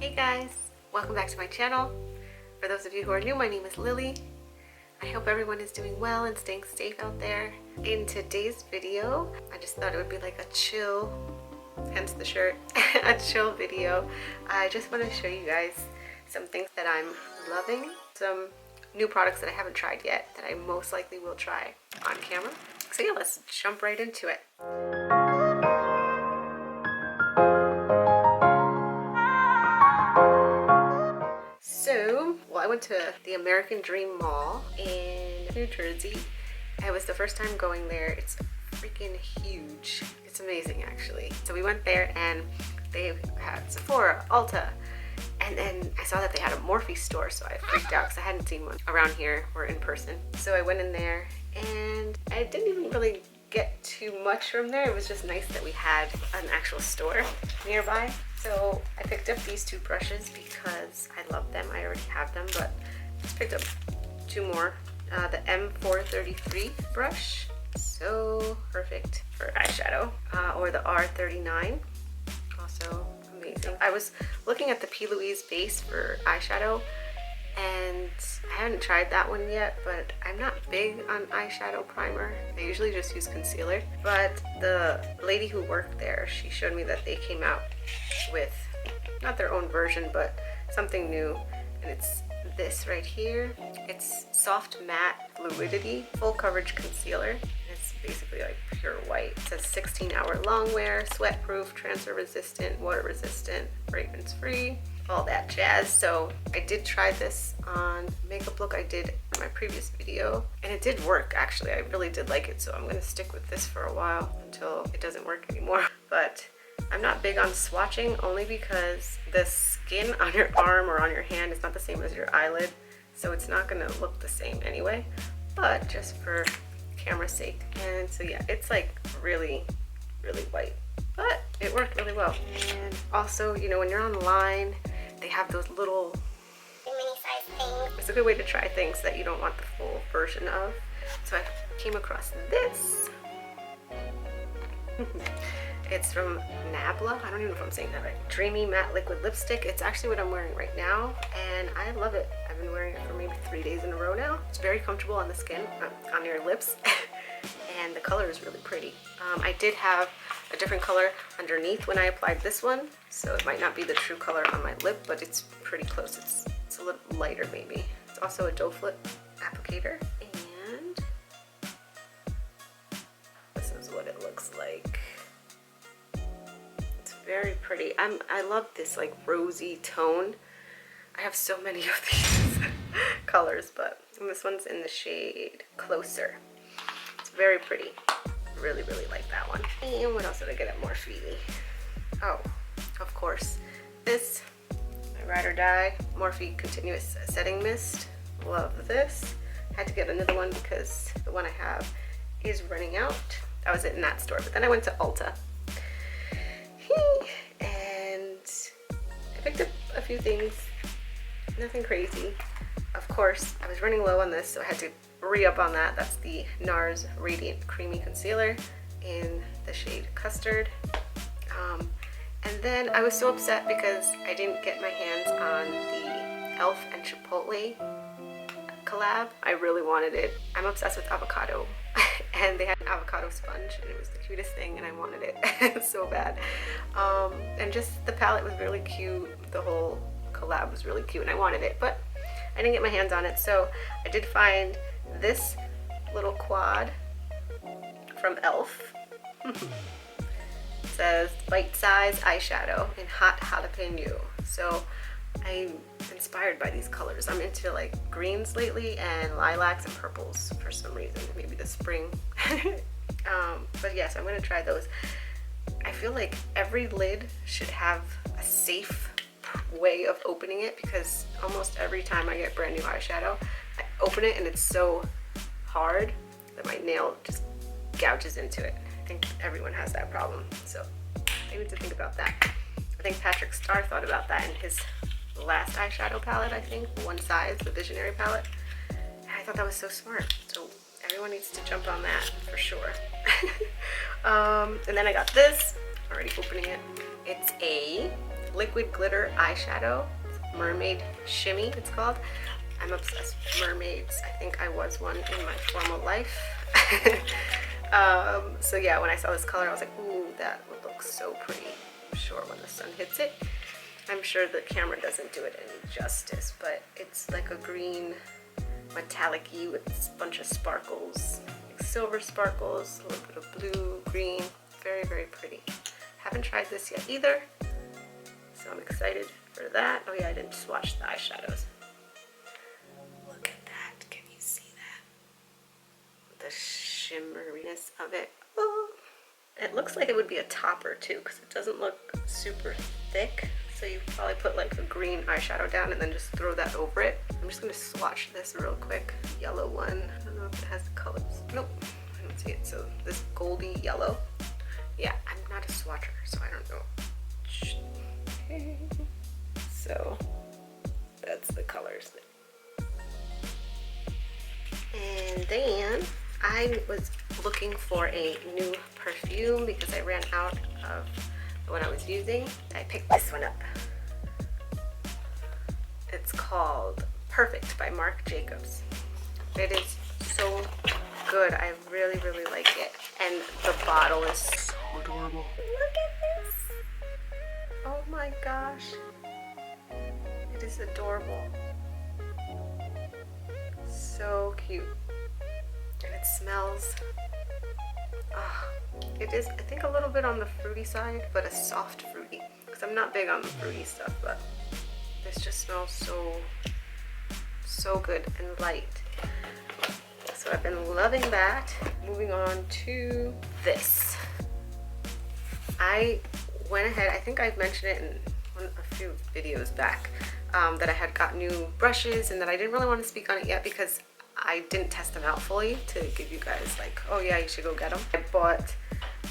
Hey guys, welcome back to my channel. For those of you who are new, my name is Lily. I hope everyone is doing well and staying safe out there. In today's video, I just thought it would be like a chill, hence the shirt, a chill video. I just want to show you guys some things that I'm loving, some new products that I haven't tried yet that I most likely will try on camera. So yeah, let's jump right into it. So, I went to the American Dream Mall in New Jersey. It was the first time going there. It's freaking huge. It's amazing, actually. So we went there and they had Sephora, Ulta, and then I saw that they had a Morphe store, so I freaked out because I hadn't seen one around here or in person. So I went in there and I didn't even really get too much from there. It was just nice that we had an actual store nearby. So I picked up these two brushes because I love them. I already have them, but just picked up two more. The M433 brush, so perfect for eyeshadow, or the R39, also amazing. I was looking at the P. Louise base for eyeshadow, and I haven't tried that one yet, but I'm not big on eyeshadow primer. I usually just use concealer, but the lady who worked there, she showed me that they came out with not their own version, but something new, and it's this right here. It's soft matte Fluidity full coverage concealer. It's basically like pure white. It says 16-hour long wear, sweat proof, transfer resistant, water resistant, fragrance free, all that jazz. So I did try this on makeup look I did in my previous video, and it did work actually. I really did like it, so I'm gonna stick with this for a while until it doesn't work anymore. But I'm not big on swatching, only because the skin on your arm or on your hand is not the same as your eyelid, so it's not gonna look the same anyway, but just for camera's sake. And so yeah, it's like really white, but it worked really well. And also, you know, when you're online, they have those little mini size things. It's a good way to try things that you don't want the full version of. So I came across this. It's from Nabla. I don't even know if I'm saying that right. Dreamy matte liquid lipstick. It's actually what I'm wearing right now, and I love it. I've been wearing it for maybe 3 days in a row now. It's very comfortable on the skin, on your lips, and the color is really pretty. I did have a different color underneath when I applied this one, so it might not be the true color on my lip, but it's pretty close. It's a little lighter maybe. It's also a doe foot applicator, and this is what it looks like. Very pretty. I love this like rosy tone. I have so many of these colors, but this one's in the shade Closer. It's very pretty. Really like that one. And what else did I get at Morphe? Oh, of course, this, my ride or die Morphe Continuous Setting Mist. Love this. Had to get another one because the one I have is running out. That was it in that store, but then I went to Ulta. And I picked up a few things, nothing crazy. Of course, I was running low on this, so I had to re-up on that. That's the NARS Radiant Creamy Concealer in the shade Custard. And then I was so upset because I didn't get my hands on the e.l.f. and Chipotle collab. I really wanted it. I'm obsessed with avocado. And they had an avocado sponge, and it was the cutest thing, and I wanted it so bad. And just the palette was really cute. The whole collab was really cute, and I wanted it, but I didn't get my hands on it. So I did find this little quad from e.l.f. It says bite-size eyeshadow in hot jalapeno. So I'm inspired by these colors. I'm into like greens lately and lilacs and purples for some reason, maybe the spring. But yes, I'm gonna try those. I feel like every lid should have a safe way of opening it, because almost every time I get brand new eyeshadow, I open it and it's so hard that my nail just gouges into it. I think everyone has that problem, so I need to think about that. I think Patrick Starr thought about that in his last eyeshadow palette, I think, One Size, the Visionary palette. And I thought that was so smart. So everyone needs to jump on that for sure. And then I got this, already opening it. It's a liquid glitter eyeshadow. Mermaid Shimmy, it's called. I'm obsessed with mermaids. I think I was one in my former life. So yeah, when I saw this color, I was like, ooh, that would look so pretty. I'm sure when the sun hits it. I'm sure the camera doesn't do it any justice, but it's like a green metallic-y with a bunch of sparkles, like silver sparkles, a little bit of blue, green, very, very pretty. Haven't tried this yet either, so I'm excited for that. Oh yeah, I didn't swatch the eyeshadows. Look at that, can you see that? The shimmeriness of it. Oh. It looks like it would be a topper too, because it doesn't look super thick. So you probably put like a green eyeshadow down and then just throw that over it. I'm just gonna swatch this real quick. Yellow one. I don't know if it has the colors. Nope, I don't see it. So this goldy yellow. Yeah, I'm not a swatcher, so I don't know. Okay. So that's the colors. And then I was looking for a new perfume because I ran out of the one I was using. I picked this one up. It's called Perfect by Marc Jacobs. It is so good. I really, really like it. And the bottle is so adorable. Look at this. Oh my gosh. It is adorable. So cute. And it smells, it is, I think, a little bit on the fruity side, but a soft fruity, because I'm not big on the fruity stuff, but this just smells so good and light. So I've been loving that. Moving on to this. I went ahead, I think I've mentioned it in a few videos back, that I had got new brushes and that I didn't really want to speak on it yet because I didn't test them out fully to give you guys like, oh yeah, you should go get them. I bought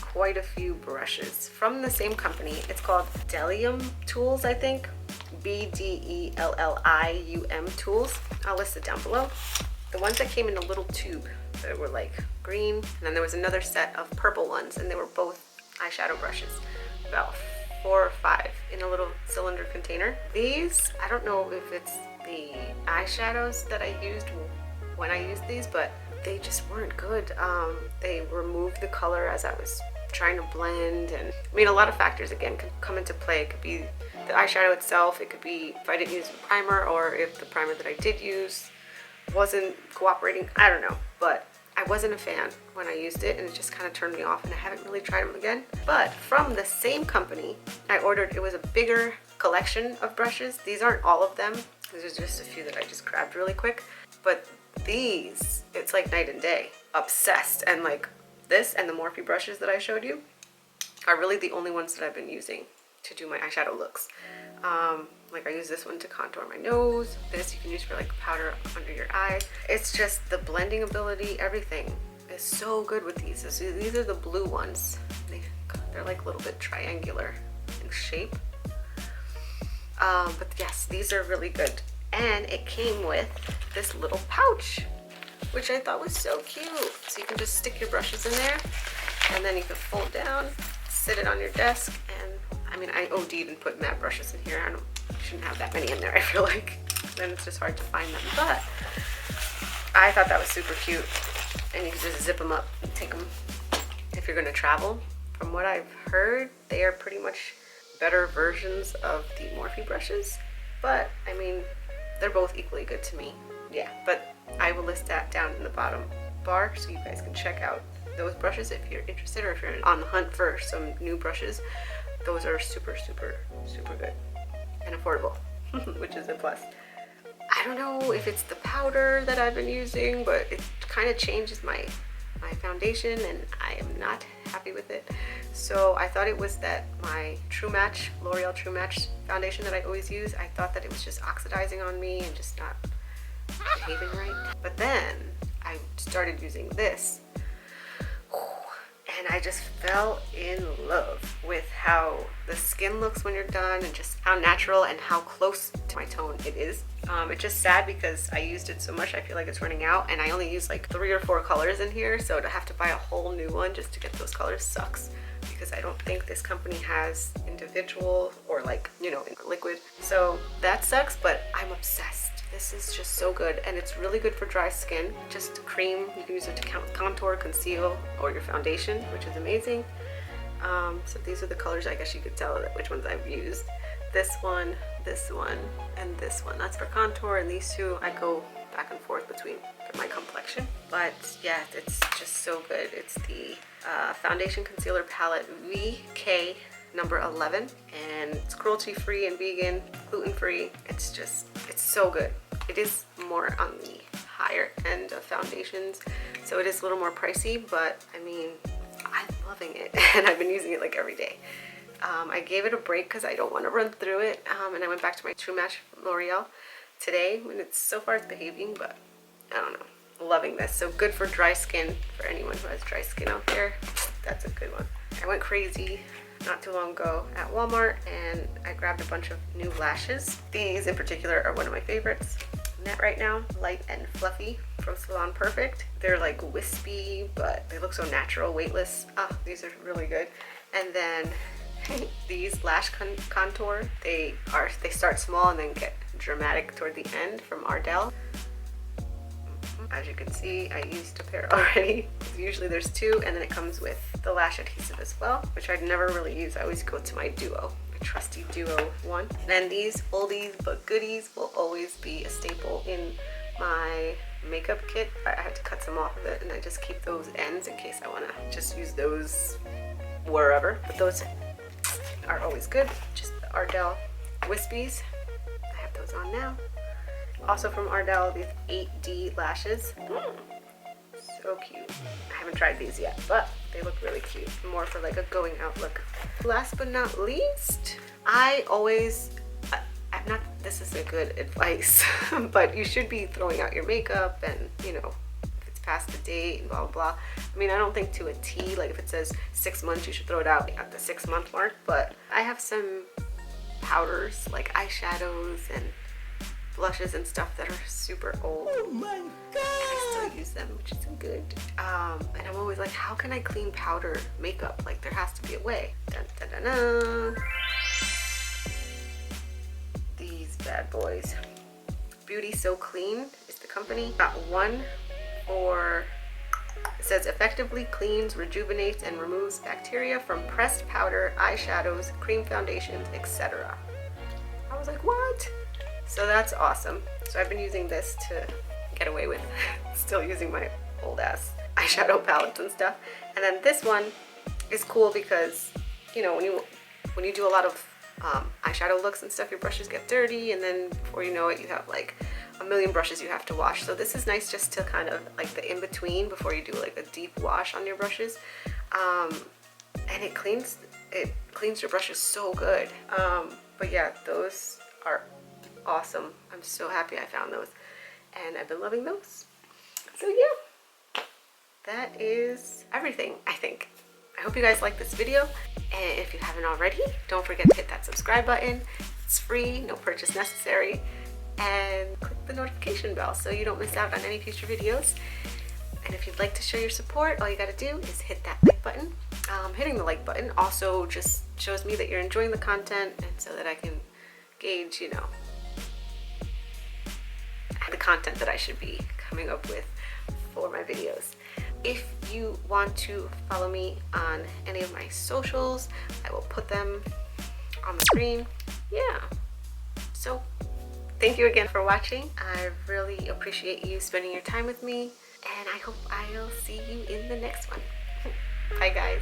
quite a few brushes from the same company. It's called bdellium tools, I think. bdellium tools. I'll list it down below. The ones that came in a little tube that were like green, and then there was another set of purple ones, and they were both eyeshadow brushes, about 4 or 5 in a little cylinder container. These, I don't know if it's the eyeshadows that I used when I used these, but they just weren't good. They removed the color as I was trying to blend, and I mean, a lot of factors again could come into play. It could be the eyeshadow itself, it could be if I didn't use a primer, or if the primer that I did use wasn't cooperating. I don't know, but I wasn't a fan when I used it, and it just kind of turned me off, and I haven't really tried them again. But from the same company, I ordered, it was a bigger collection of brushes. These aren't all of them. There's just a few that I just grabbed really quick, but these, it's like night and day. Obsessed. And like this and the Morphe brushes that I showed you are really the only ones that I've been using to do my eyeshadow looks. Like I use this one to contour my nose. This you can use for like powder under your eye. It's just the blending ability, everything is so good with these. So these are the blue ones. They're like a little bit triangular in shape. But yes, these are really good. And it came with this little pouch, which I thought was so cute. So you can just stick your brushes in there, and then you can fold down, sit it on your desk, and I mean, I OD'd and put matte brushes in here. I shouldn't have that many in there, I feel like. Then it's just hard to find them. But I thought that was super cute. And you can just zip them up and take them if you're gonna travel. From what I've heard, they are pretty much better versions of the Morphe brushes. But I mean, they're both equally good to me. Yeah, but I will list that down in the bottom bar so you guys can check out those brushes if you're interested, or if you're on the hunt for some new brushes. Those are super, super, super good and affordable, which is a plus. I don't know if it's the powder that I've been using, but it kind of changes my foundation, and I am not happy with it. So I thought it was that my True Match, L'Oreal True Match foundation that I always use, I thought that it was just oxidizing on me and just not behaving right. But then I started using this, and I just fell in love with how the skin looks when you're done, and just how natural and how close to my tone it is. It's just sad because I used it so much, I feel like it's running out, and I only use like 3 or 4 colors in here, so to have to buy a whole new one just to get those colors sucks, because I don't think this company has individual or like, you know, liquid. So that sucks, but I'm obsessed. This is just so good, and it's really good for dry skin. Just cream, you can use it to contour, conceal, or your foundation, which is amazing. So these are the colors, I guess you could tell which ones I've used. This one, and this one. That's for contour, and these two I go back and forth between for my complexion. But yeah, it's just so good. It's the Foundation Concealer Palette VK number 11, and it's cruelty free and vegan, gluten free. It's so good. It is more on the higher end of foundations, so it is a little more pricey, but I mean, I'm loving it and I've been using it like every day. I gave it a break because I don't want to run through it, and I went back to my True Match L'Oreal today, and so far it's behaving, but I don't know. Loving this. So good for dry skin, for anyone who has dry skin out there. That's a good one. I went crazy not too long ago at Walmart, and I grabbed a bunch of new lashes. These in particular are one of my favorites. Net right now, light and fluffy from Salon Perfect. They're like wispy, but they look so natural, weightless. These are really good. And then these Lash Contour, they start small and then get dramatic toward the end, from e.l.f. As you can see, I used a pair already. Usually there's two, and then it comes with the lash adhesive as well, which I'd never really use. I always go to my Duo, my trusty Duo one. And then these oldies but goodies will always be a staple in my makeup kit. I had to cut some off of it, and I just keep those ends in case I want to just use those wherever. But those are always good. Just the e.l.f. Wispies. I have those on now. Also from e.l.f. these 8D lashes. So cute. I haven't tried these yet, but they look really cute. More for like a going out look. Last but not least, this is a good advice, but you should be throwing out your makeup, and you know, if it's past the date and blah blah blah. I mean, I don't think to a T, like if it says 6 months, you should throw it out at the 6-month mark, but I have some powders like eyeshadows and blushes and stuff that are super old. Oh my god! I still use them, which is good. And I'm always like, how can I clean powder makeup? Like, there has to be a way. Dun, dun, dun, dun. These bad boys. Beauty So Clean is the company. Got one for, it says effectively cleans, rejuvenates, and removes bacteria from pressed powder, eyeshadows, cream foundations, etc. I was like, what? So that's awesome. So I've been using this to get away with still using my old ass eyeshadow palettes and stuff. And then this one is cool because, you know, when you do a lot of eyeshadow looks and stuff, your brushes get dirty, and then before you know it, you have like a million brushes you have to wash. So this is nice just to kind of like the in-between before you do like a deep wash on your brushes. And it cleans your brushes so good. But yeah, those are awesome. I'm so happy I found those, and I've been loving those. So yeah, that is everything, I think. I hope you guys like this video, and if you haven't already, don't forget to hit that subscribe button. It's free, no purchase necessary, and click the notification bell so you don't miss out on any future videos. And if you'd like to show your support, all you gotta do is hit that like button. Hitting the like button also just shows me that you're enjoying the content, and so that I can gauge, you know, the content that I should be coming up with for my videos. If you want to follow me on any of my socials, I will put them on the screen. Yeah. So thank you again for watching. I really appreciate you spending your time with me, and I hope I'll see you in the next one. Bye guys.